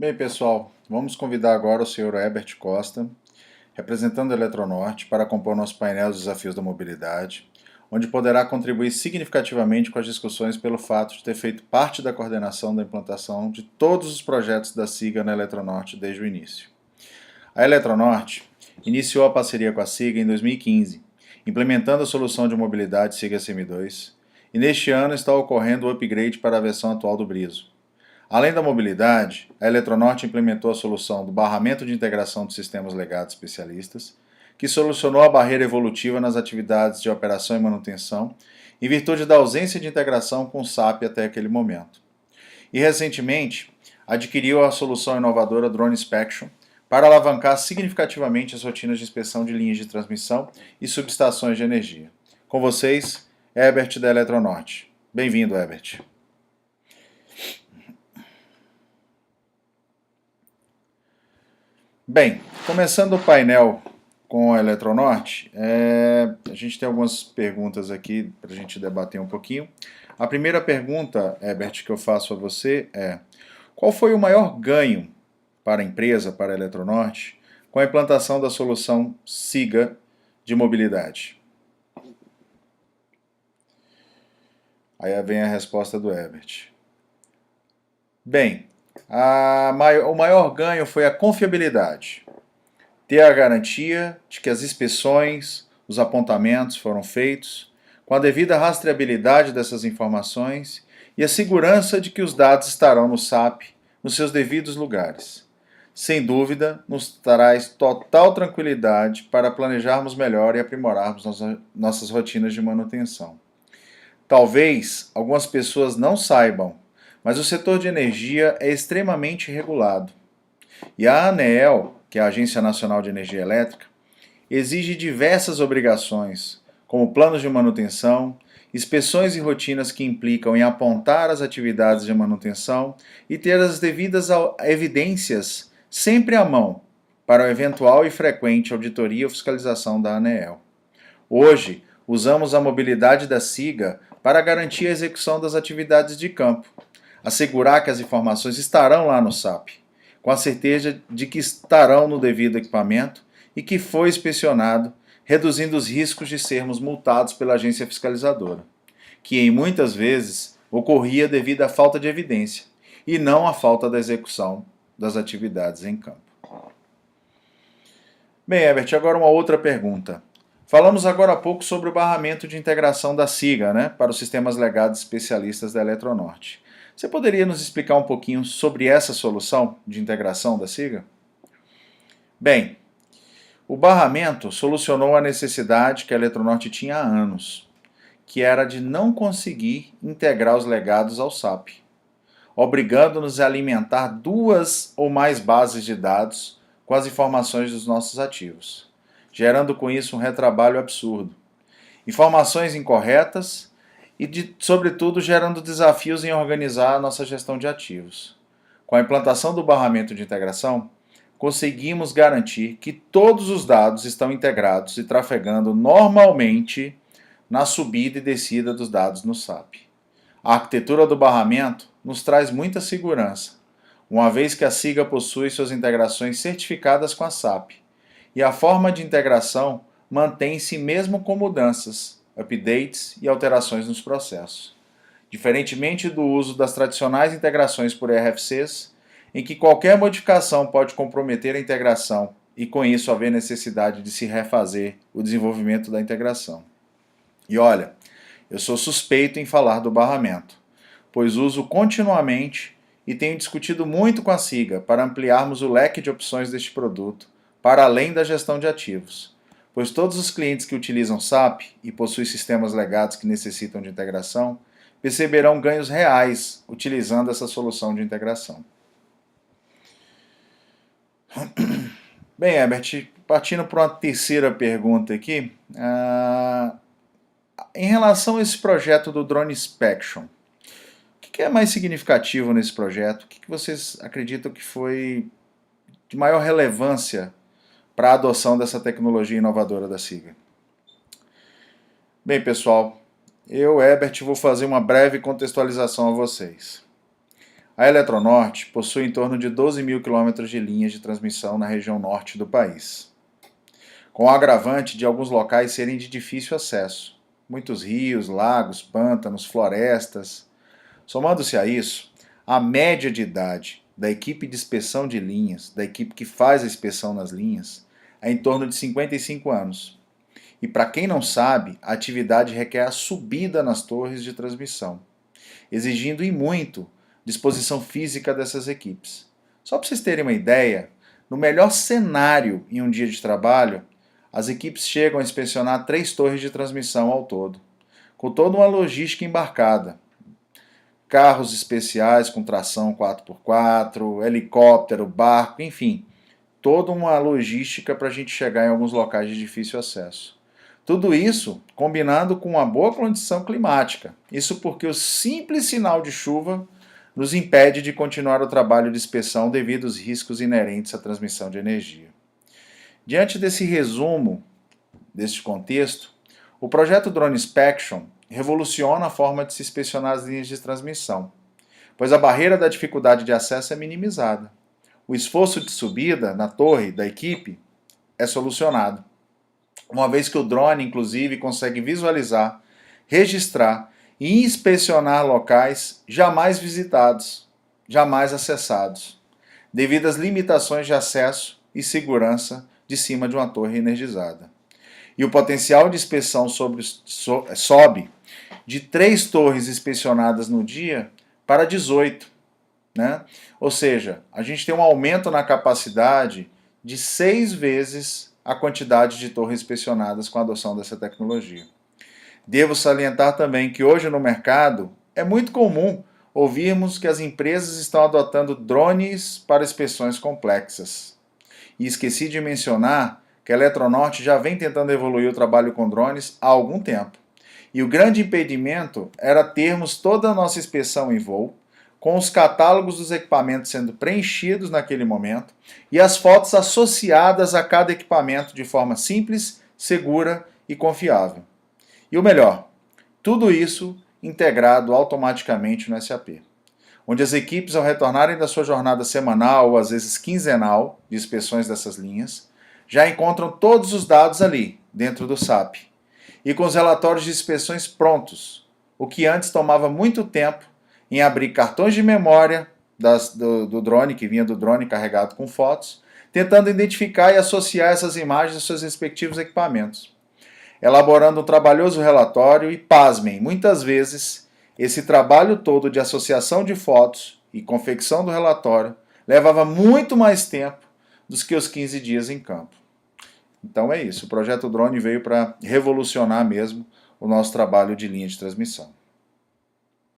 Bem, pessoal, vamos convidar agora o senhor Herbert Costa, representando a Eletronorte, para compor nosso painel dos desafios da mobilidade, onde poderá contribuir significativamente com as discussões pelo fato de ter feito parte da coordenação da implantação de todos os projetos da SIGA na Eletronorte desde o início. A Eletronorte iniciou a parceria com a SIGA em 2015, implementando a solução de mobilidade SIGA SM2, e neste ano está ocorrendo o upgrade para a versão atual do Brizo. Além da mobilidade, a Eletronorte implementou a solução do barramento de integração de sistemas legados especialistas, que solucionou a barreira evolutiva nas atividades de operação e manutenção, em virtude da ausência de integração com o SAP até aquele momento. E recentemente, adquiriu a solução inovadora Drone Inspection para alavancar significativamente as rotinas de inspeção de linhas de transmissão e subestações de energia. Com vocês, Herbert da Eletronorte. Bem-vindo, Herbert. Bem, começando o painel com a Eletronorte, a gente tem algumas perguntas aqui para a gente debater um pouquinho. A primeira pergunta, Herbert, que eu faço a você é: qual foi o maior ganho para a empresa, para a Eletronorte, com a implantação da solução SIGA de mobilidade? Aí vem a resposta do Herbert. Bem, o maior ganho foi a confiabilidade. Ter a garantia de que as inspeções, os apontamentos foram feitos, com a devida rastreabilidade dessas informações e a segurança de que os dados estarão no SAP, nos seus devidos lugares. Sem dúvida, nos traz total tranquilidade para planejarmos melhor e aprimorarmos nossas rotinas de manutenção. Talvez algumas pessoas não saibam, mas o setor de energia é extremamente regulado. E a ANEEL, que é a Agência Nacional de Energia Elétrica, exige diversas obrigações, como planos de manutenção, inspeções e rotinas que implicam em apontar as atividades de manutenção e ter as devidas evidências sempre à mão para o eventual e frequente auditoria ou fiscalização da ANEEL. Hoje, usamos a mobilidade da SIGA para garantir a execução das atividades de campo, assegurar que as informações estarão lá no SAP, com a certeza de que estarão no devido equipamento e que foi inspecionado, reduzindo os riscos de sermos multados pela agência fiscalizadora, que em muitas vezes ocorria devido à falta de evidência e não à falta da execução das atividades em campo. Bem, Herbert, agora uma outra pergunta. Falamos agora há pouco sobre o barramento de integração da SIGA, para os sistemas legados especialistas da Eletronorte. Você poderia nos explicar um pouquinho sobre essa solução de integração da SIGA? Bem, o barramento solucionou a necessidade que a Eletronorte tinha há anos, que era de não conseguir integrar os legados ao SAP, obrigando-nos a alimentar duas ou mais bases de dados com as informações dos nossos ativos, gerando com isso um retrabalho absurdo. Informações incorretas e, sobretudo, gerando desafios em organizar a nossa gestão de ativos. Com a implantação do barramento de integração, conseguimos garantir que todos os dados estão integrados e trafegando normalmente na subida e descida dos dados no SAP. A arquitetura do barramento nos traz muita segurança, uma vez que a SIGA possui suas integrações certificadas com a SAP, e a forma de integração mantém-se mesmo com mudanças, updates e alterações nos processos. Diferentemente do uso das tradicionais integrações por RFCs, em que qualquer modificação pode comprometer a integração e com isso haver necessidade de se refazer o desenvolvimento da integração. E olha, eu sou suspeito em falar do barramento, pois uso continuamente e tenho discutido muito com a SIGA para ampliarmos o leque de opções deste produto para além da gestão de ativos, pois todos os clientes que utilizam SAP e possuem sistemas legados que necessitam de integração perceberão ganhos reais utilizando essa solução de integração. Bem, Herbert, partindo para uma terceira pergunta aqui, em relação a esse projeto do Drone Inspection, o que é mais significativo nesse projeto? O que vocês acreditam que foi de maior relevância para a adoção dessa tecnologia inovadora da SIGA? Bem, pessoal, eu, Herbert, vou fazer uma breve contextualização a vocês. A Eletronorte possui em torno de 12 mil quilômetros de linhas de transmissão na região norte do país, com o agravante de alguns locais serem de difícil acesso. Muitos rios, lagos, pântanos, florestas. Somando-se a isso, a média de idade da equipe de inspeção de linhas, da equipe que faz a inspeção nas linhas, é em torno de 55 anos. E para quem não sabe, a atividade requer a subida nas torres de transmissão, exigindo e muito disposição física dessas equipes. Só para vocês terem uma ideia, no melhor cenário em um dia de trabalho, as equipes chegam a inspecionar 3 torres de transmissão ao todo, com toda uma logística embarcada. Carros especiais com tração 4x4, helicóptero, barco, enfim, toda uma logística para a gente chegar em alguns locais de difícil acesso. Tudo isso combinando com uma boa condição climática. Isso porque o simples sinal de chuva nos impede de continuar o trabalho de inspeção devido aos riscos inerentes à transmissão de energia. Diante desse resumo, deste contexto, o projeto Drone Inspection revoluciona a forma de se inspecionar as linhas de transmissão, pois a barreira da dificuldade de acesso é minimizada. O esforço de subida na torre da equipe é solucionado, uma vez que o drone, inclusive, consegue visualizar, registrar e inspecionar locais jamais visitados, jamais acessados, devido às limitações de acesso e segurança de cima de uma torre energizada. E o potencial de inspeção sobe de 3 torres inspecionadas no dia para 18. Né? Ou seja, a gente tem um aumento na capacidade de 6 vezes a quantidade de torres inspecionadas com a adoção dessa tecnologia. Devo salientar também que hoje no mercado é muito comum ouvirmos que as empresas estão adotando drones para inspeções complexas. E esqueci de mencionar que a Eletronorte já vem tentando evoluir o trabalho com drones há algum tempo. E o grande impedimento era termos toda a nossa inspeção em voo, com os catálogos dos equipamentos sendo preenchidos naquele momento e as fotos associadas a cada equipamento de forma simples, segura e confiável. E o melhor, tudo isso integrado automaticamente no SAP, onde as equipes, ao retornarem da sua jornada semanal ou às vezes quinzenal de inspeções dessas linhas, já encontram todos os dados ali, dentro do SAP, e com os relatórios de inspeções prontos, o que antes tomava muito tempo em abrir cartões de memória do drone, que vinha do drone carregado com fotos, tentando identificar e associar essas imagens aos seus respectivos equipamentos, elaborando um trabalhoso relatório e, pasmem, muitas vezes, esse trabalho todo de associação de fotos e confecção do relatório levava muito mais tempo do que os 15 dias em campo. Então é isso, o projeto Drone veio para revolucionar mesmo o nosso trabalho de linha de transmissão.